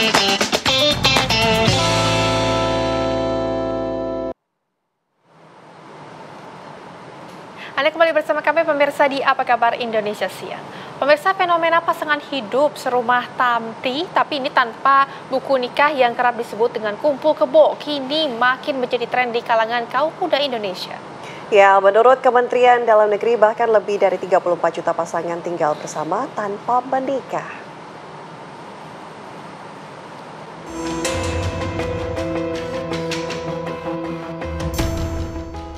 Anda kembali bersama kami pemirsa di Apa Kabar Indonesia Siang. Pemirsa, fenomena pasangan hidup serumah tapi ini tanpa buku nikah yang kerap disebut dengan kumpul kebo kini makin menjadi tren di kalangan kaum muda Indonesia. Ya, menurut Kementerian Dalam Negeri bahkan lebih dari 34 juta pasangan tinggal bersama tanpa menikah.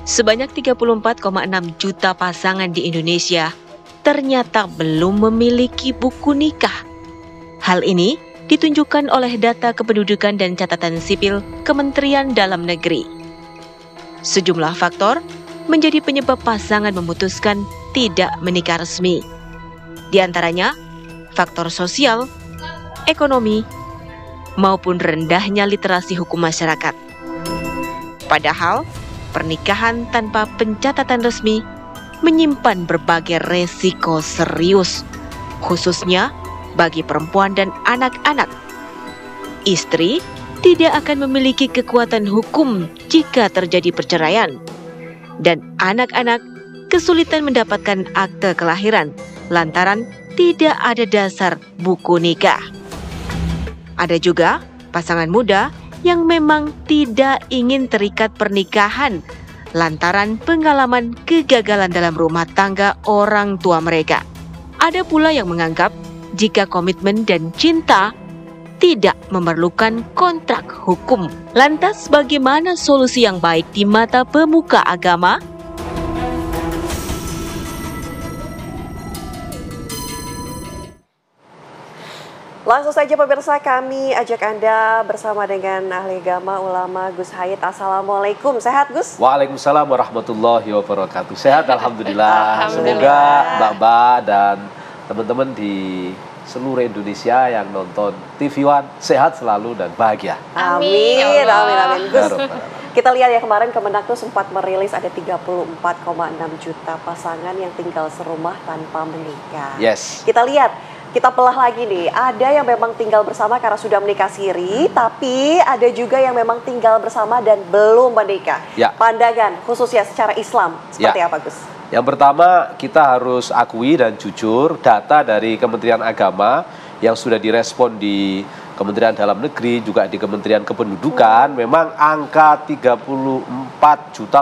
Sebanyak 34,6 juta pasangan di Indonesia ternyata belum memiliki buku nikah. Hal ini ditunjukkan oleh data Kependudukan dan Catatan Sipil Kementerian Dalam Negeri. Sejumlah faktor menjadi penyebab pasangan memutuskan tidak menikah resmi. Di antaranya, faktor sosial, ekonomi, maupun rendahnya literasi hukum masyarakat. Padahal, pernikahan tanpa pencatatan resmi menyimpan berbagai resiko serius, khususnya bagi perempuan dan anak-anak. Istri tidak akan memiliki kekuatan hukum jika terjadi perceraian, dan anak-anak kesulitan mendapatkan akte kelahiran lantaran tidak ada dasar buku nikah. Ada juga pasangan muda yang memang tidak ingin terikat pernikahan lantaran pengalaman kegagalan dalam rumah tangga orang tua mereka. Ada pula yang menganggap jika komitmen dan cinta tidak memerlukan kontrak hukum. Lantas bagaimana solusi yang baik di mata pemuka agama? Langsung saja pemirsa, kami ajak Anda bersama dengan ahli agama ulama Gus Hayat. Assalamualaikum, sehat Gus? Waalaikumsalam warahmatullahi wabarakatuh. Sehat alhamdulillah. Semoga Mbak dan teman-teman di seluruh Indonesia yang nonton TV One sehat selalu dan bahagia. Amin, amin. Gus, kita lihat ya kemarin Kemenak tuh sempat merilis ada 34,6 juta pasangan yang tinggal serumah tanpa menikah. Yes. Kita belah lagi nih, ada yang memang tinggal bersama karena sudah menikah siri, tapi ada juga yang memang tinggal bersama dan belum menikah. Ya. Pandangan khususnya secara Islam seperti apa Gus? Yang pertama, kita harus akui dan jujur data dari Kementerian Agama yang sudah direspon di Kementerian Dalam Negeri, juga di Kementerian Kependudukan, memang angka 34,6 juta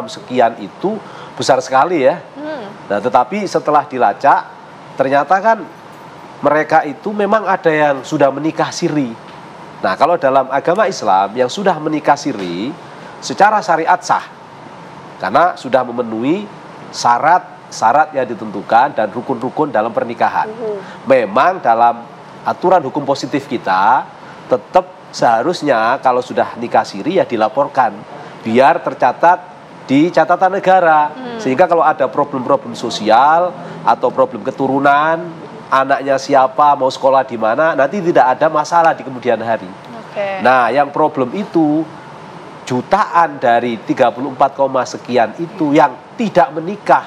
sekian itu besar sekali ya. Nah, tetapi setelah dilacak, ternyata kan mereka itu memang ada yang sudah menikah siri. Nah, kalau dalam agama Islam yang sudah menikah siri secara syariat sah, karena sudah memenuhi syarat yang ditentukan dan rukun-rukun dalam pernikahan. Memang dalam aturan hukum positif kita tetap seharusnya kalau sudah nikah siri ya dilaporkan biar tercatat di catatan negara, sehingga kalau ada problem-problem sosial atau problem keturunan, anaknya siapa, mau sekolah di mana, nanti tidak ada masalah di kemudian hari. Nah, yang problem itu jutaan dari 34, sekian itu yang tidak menikah,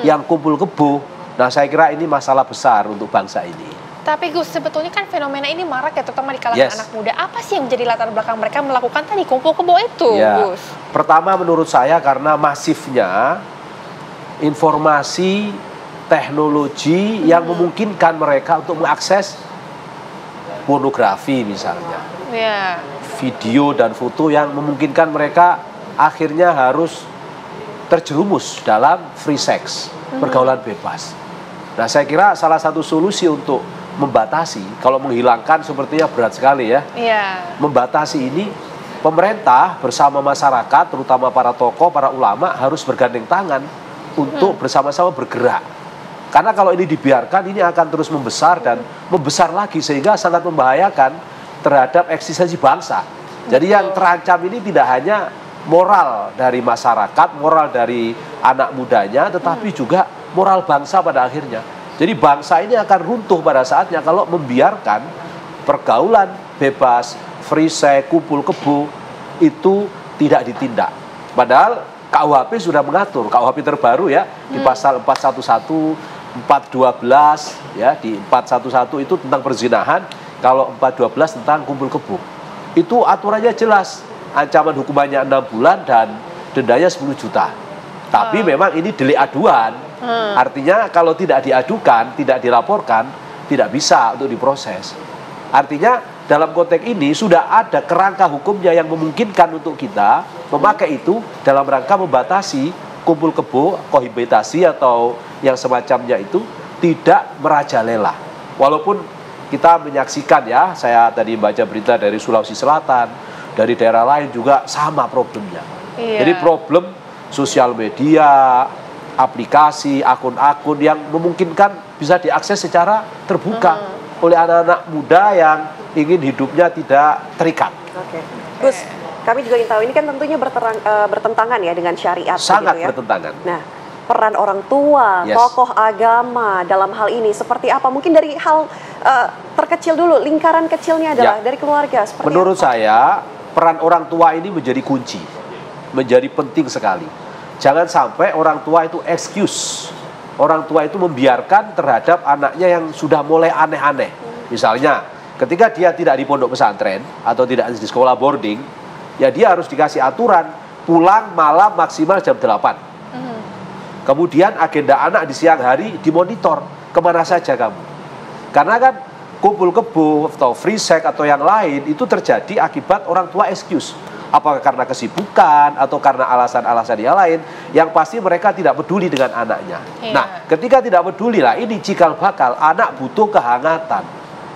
yang kumpul kebo. Nah, saya kira ini masalah besar untuk bangsa ini. Tapi Gus, sebetulnya kan fenomena ini marak ya, terutama di kalangan anak muda. Apa sih yang menjadi latar belakang mereka melakukan tadi kumpul kebo itu, Gus? Pertama menurut saya karena masifnya informasi teknologi yang memungkinkan mereka untuk mengakses pornografi misalnya. Video dan foto yang memungkinkan mereka akhirnya harus terjerumus dalam free sex, pergaulan bebas. Nah, saya kira salah satu solusi untuk membatasi, kalau menghilangkan sepertinya berat sekali ya. Membatasi ini pemerintah bersama masyarakat, terutama para tokoh, para ulama harus bergandeng tangan untuk bersama-sama bergerak. Karena kalau ini dibiarkan, ini akan terus membesar dan membesar lagi sehingga sangat membahayakan terhadap eksistensi bangsa. Jadi yang terancam ini tidak hanya moral dari masyarakat, moral dari anak mudanya, tetapi juga moral bangsa pada akhirnya. Jadi bangsa ini akan runtuh pada saatnya kalau membiarkan pergaulan bebas, free sex, kumpul kebo itu tidak ditindak. Padahal KUHP sudah mengatur, KUHP terbaru ya, di pasal 411, 412 ya, di 411 itu tentang perzinahan Kalau 412 tentang kumpul kebo. Itu aturannya jelas. Ancaman hukumannya 6 bulan dan dendanya 10 juta. Tapi memang ini delik aduan. Artinya kalau tidak diadukan, tidak dilaporkan, tidak bisa untuk diproses. Artinya dalam konteks ini sudah ada kerangka hukumnya yang memungkinkan untuk kita memakai itu dalam rangka membatasi kumpul kebo, kohabitasi atau yang semacamnya itu tidak merajalela. Walaupun kita menyaksikan ya, saya tadi baca berita dari Sulawesi Selatan, dari daerah lain juga sama problemnya. Jadi problem sosial media, aplikasi, akun-akun yang memungkinkan bisa diakses secara terbuka oleh anak-anak muda yang ingin hidupnya tidak terikat. Oke. Gus, kami juga ingin tahu ini kan tentunya bertentangan ya dengan syariat. Sangat gitu ya. bertentangan. Nah, peran orang tua, tokoh agama dalam hal ini seperti apa? Mungkin dari hal terkecil dulu, lingkaran kecilnya adalah dari keluarga. Menurut saya, peran orang tua ini menjadi kunci, menjadi penting sekali. Jangan sampai orang tua itu excuse. Orang tua itu membiarkan terhadap anaknya yang sudah mulai aneh-aneh. Misalnya, ketika dia tidak di pondok pesantren atau tidak di sekolah boarding, ya dia harus dikasih aturan pulang malam maksimal jam 8. Kemudian agenda anak di siang hari dimonitor kemana saja kamu. Karena kan kumpul kebo atau free sex atau yang lain itu terjadi akibat orang tua excuse. Apakah karena kesibukan atau karena alasan-alasan yang lain, yang pasti mereka tidak peduli dengan anaknya. Nah, ketika tidak peduli lah, ini cikal bakal anak butuh kehangatan.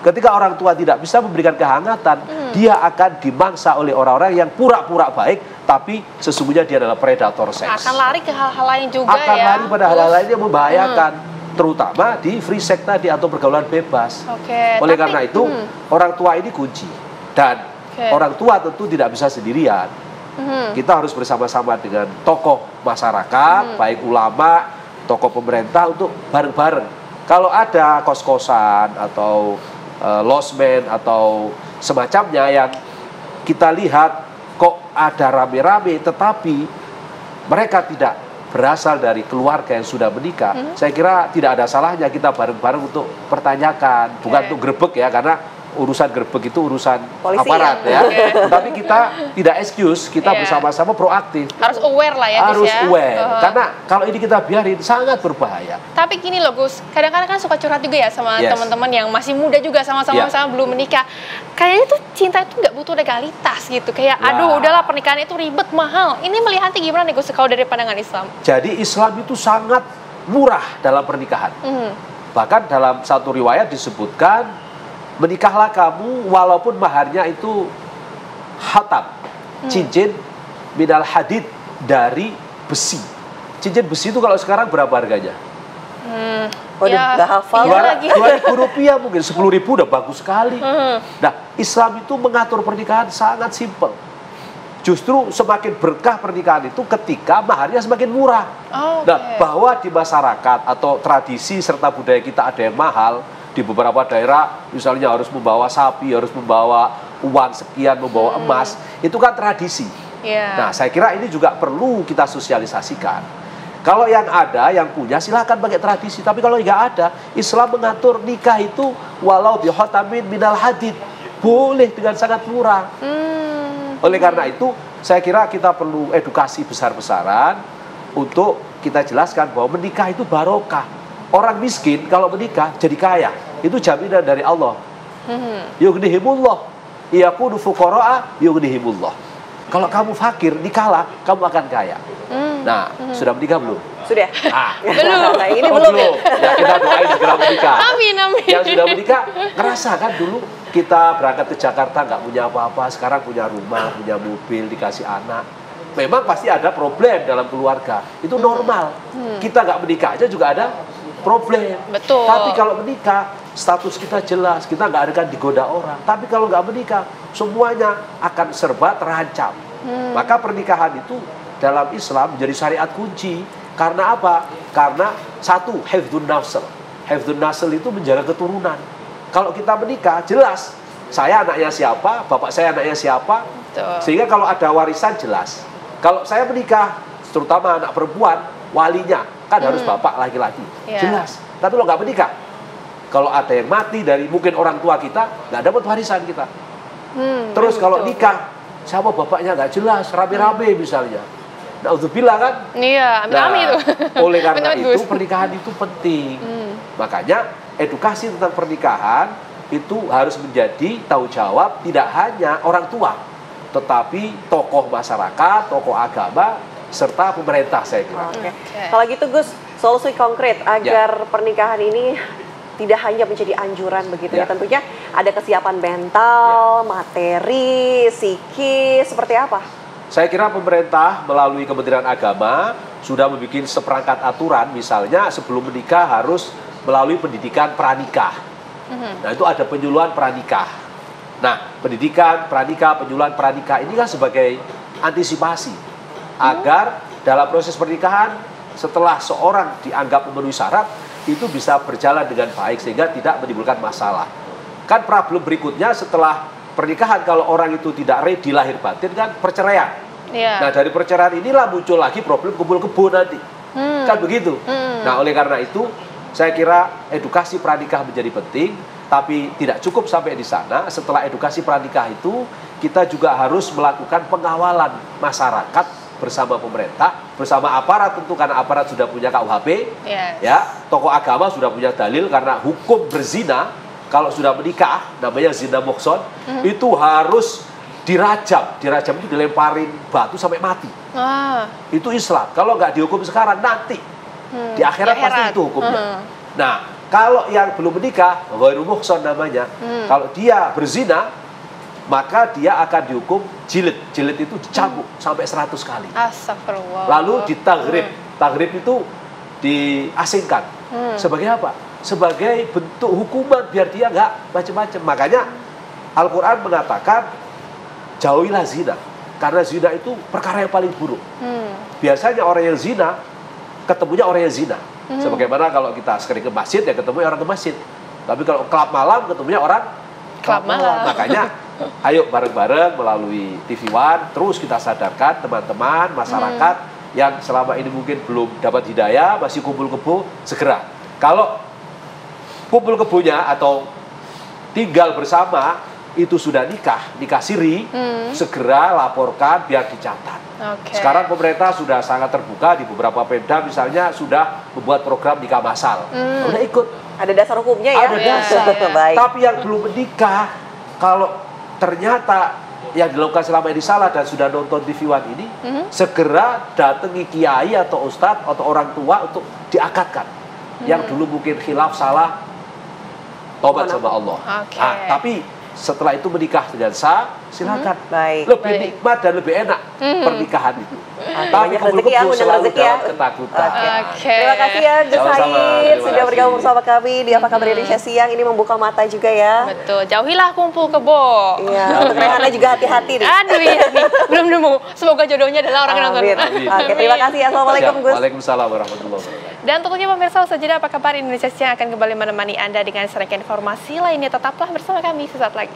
Ketika orang tua tidak bisa memberikan kehangatan, dia akan dimangsa oleh orang-orang yang pura-pura baik, tapi sesungguhnya dia adalah predator seks. Akan lari ke hal-hal lain juga akan lari pada hal-hal lain yang membahayakan, terutama di free sex tadi atau pergaulan bebas. Oleh karena itu, orang tua ini kunci. Dan orang tua tentu tidak bisa sendirian. Kita harus bersama-sama dengan tokoh masyarakat, baik ulama, tokoh pemerintah untuk bareng-bareng. Kalau ada kos-kosan atau losmen atau semacamnya yang kita lihat kok ada rame-rame tetapi mereka tidak berasal dari keluarga yang sudah menikah, saya kira tidak ada salahnya kita bareng-bareng untuk pertanyakan, bukan untuk grebek ya, karena urusan gerbek itu urusan polisi, aparat ya. Tapi kita tidak excuse, kita bersama-sama proaktif. Harus aware lah ya, harus ya. Aware. Karena kalau ini kita biarin sangat berbahaya. Tapi gini loh Gus, kadang-kadang kan suka curhat juga ya sama teman-teman yang masih muda juga, sama-sama belum menikah. Kayaknya tuh cinta itu nggak butuh legalitas gitu. Kayak aduh udahlah pernikahan itu ribet, mahal. Ini melihatnya gimana nih Gus kalau dari pandangan Islam? Jadi Islam itu sangat murah dalam pernikahan. Bahkan dalam satu riwayat disebutkan, menikahlah kamu walaupun maharnya itu hatab, cincin minal hadid, dari besi. Cincin besi itu kalau sekarang berapa harganya? Udah hafal lagi. Rp2.000 mungkin, 10.000 udah bagus sekali. Nah, Islam itu mengatur pernikahan sangat simpel. Justru semakin berkah pernikahan itu ketika maharnya semakin murah. Nah, bahwa di masyarakat atau tradisi serta budaya kita ada yang mahal. Di beberapa daerah misalnya harus membawa sapi, harus membawa uang sekian, membawa emas, itu kan tradisi. Nah, saya kira ini juga perlu kita sosialisasikan. Kalau yang ada, yang punya silahkan pakai tradisi. Tapi kalau nggak ada, Islam mengatur nikah itu walau bihotamin minal hadid, boleh dengan sangat murah. Oleh karena itu, saya kira kita perlu edukasi besar-besaran untuk kita jelaskan bahwa menikah itu barokah. Orang miskin kalau menikah jadi kaya, itu jaminan dari Allah. Yughnihimullah, yakunu fuqara'a yughnihimullah. Kalau kamu fakir, nikahlah, kamu akan kaya. Nah, sudah menikah belum? Sudah. Belum. Nah, ini belum. Ya, kita doain segera menikah. Amin, amin. Yang sudah menikah, ngerasa kan dulu kita berangkat ke Jakarta nggak punya apa-apa, sekarang punya rumah, punya mobil, dikasih anak. Memang pasti ada problem dalam keluarga, itu normal. Kita nggak menikah aja juga ada problem. Betul. Tapi kalau menikah, status kita jelas, kita nggak akan digoda orang. Tapi kalau nggak menikah, semuanya akan serba terancam. Maka pernikahan itu dalam Islam menjadi syariat kunci. Karena apa? Karena satu, hifdzun nasl. Hifdzun nasl itu menjaga keturunan. Kalau kita menikah, jelas saya anaknya siapa, bapak saya anaknya siapa. Betul. Sehingga kalau ada warisan jelas. Kalau saya menikah, terutama anak perempuan, walinya kan harus bapak laki-laki, jelas. Tapi kalau nggak menikah, kalau ada yang mati dari mungkin orang tua kita, nggak dapat warisan kita. Terus kalau nikah, siapa bapaknya nggak jelas, rame-rame misalnya. Na'udzubillah kan? Iya, amin-amin itu. Oleh karena Amin-amin, itu Gus. pernikahan itu penting. Makanya edukasi tentang pernikahan itu harus menjadi tanggung jawab tidak hanya orang tua, tetapi tokoh masyarakat, tokoh agama, serta pemerintah saya kira. Oke. Kalau gitu Gus, solusi konkret agar pernikahan ini tidak hanya menjadi anjuran begitu ya. Tentunya ada kesiapan mental, materi, psikis, seperti apa? Saya kira pemerintah melalui Kementerian Agama sudah membuat seperangkat aturan, misalnya sebelum menikah harus melalui pendidikan pranikah. Nah itu ada penyuluhan pranikah. Nah pendidikan pranikah, penyuluhan pranikah ini kan sebagai antisipasi agar dalam proses pernikahan setelah seorang dianggap memenuhi syarat itu bisa berjalan dengan baik sehingga tidak menimbulkan masalah. Kan problem berikutnya setelah pernikahan kalau orang itu tidak ready lahir batin kan perceraian. Nah dari perceraian inilah muncul lagi problem kumpul kebo nanti. Kan begitu. Nah oleh karena itu saya kira edukasi pranikah menjadi penting, tapi tidak cukup sampai di sana. Setelah edukasi pranikah itu kita juga harus melakukan pengawalan masyarakat bersama pemerintah, bersama aparat tentu karena aparat sudah punya KUHP, ya, tokoh agama sudah punya dalil karena hukum berzina kalau sudah menikah namanya zina muhson itu harus dirajam itu dilemparin batu sampai mati. Itu Islam. Kalau nggak dihukum sekarang nanti di akhirat pasti itu hukumnya. Nah kalau yang belum menikah, ghairu muhson namanya, kalau dia berzina maka dia akan dihukum jilid. Jilid itu dicambuk sampai 100 kali. Astagfirullah. Lalu ditaghrib. Taghrib itu diasingkan. Sebagai apa? Sebagai bentuk hukuman biar dia nggak macam-macam. Makanya Al-Quran mengatakan jauhilah zina. Karena zina itu perkara yang paling buruk. Biasanya orang yang zina ketemunya orang yang zina. Sebagaimana kalau kita sering ke masjid ya ketemu orang ke masjid. Tapi kalau kelab malam ketemunya orang kelab malam. Makanya ayo bareng-bareng melalui TV One terus kita sadarkan teman-teman masyarakat yang selama ini mungkin belum dapat hidayah, masih kumpul kebo, segera. Kalau kumpul kebonya atau tinggal bersama itu sudah nikah siri, segera laporkan biar dicatat. Sekarang pemerintah sudah sangat terbuka di beberapa Pemda misalnya sudah membuat program nikah massal. Udah ikut. Ada dasar hukumnya ya? Ada dasar. Baik. Tapi yang belum menikah, kalau ternyata yang dilakukan selama ini salah dan sudah nonton TV One ini, segera datangi kiai atau ustadz atau orang tua untuk diakadkan. Yang dulu mungkin khilaf salah, tobat sama Allah. Nah, tapi setelah itu menikah dengan sah, silakan. Lebih nikmat dan lebih enak pernikahan itu. Tapi rezeki ya, undang rezeki ya. Ketakutan. Terima kasih ya Gus Said sudah bergabung bersama kami di Apa Kabar Indonesia Siang. Ini membuka mata juga ya. Betul, jauhilah kumpul kebo. Iya, untuk Rehana juga hati-hati nih. Aduh ya nih, belum nemu. Semoga jodohnya adalah orang yang nonton. Oke, terima kasih. Assalamualaikum Gus. Waalaikumsalam warahmatullahi wabarakatuh. Dan tentunya pemirsa usaha jeda Apa Kabar Indonesia Siang akan kembali menemani Anda dengan serangkaian informasi lainnya. Tetaplah bersama kami sesaat lagi.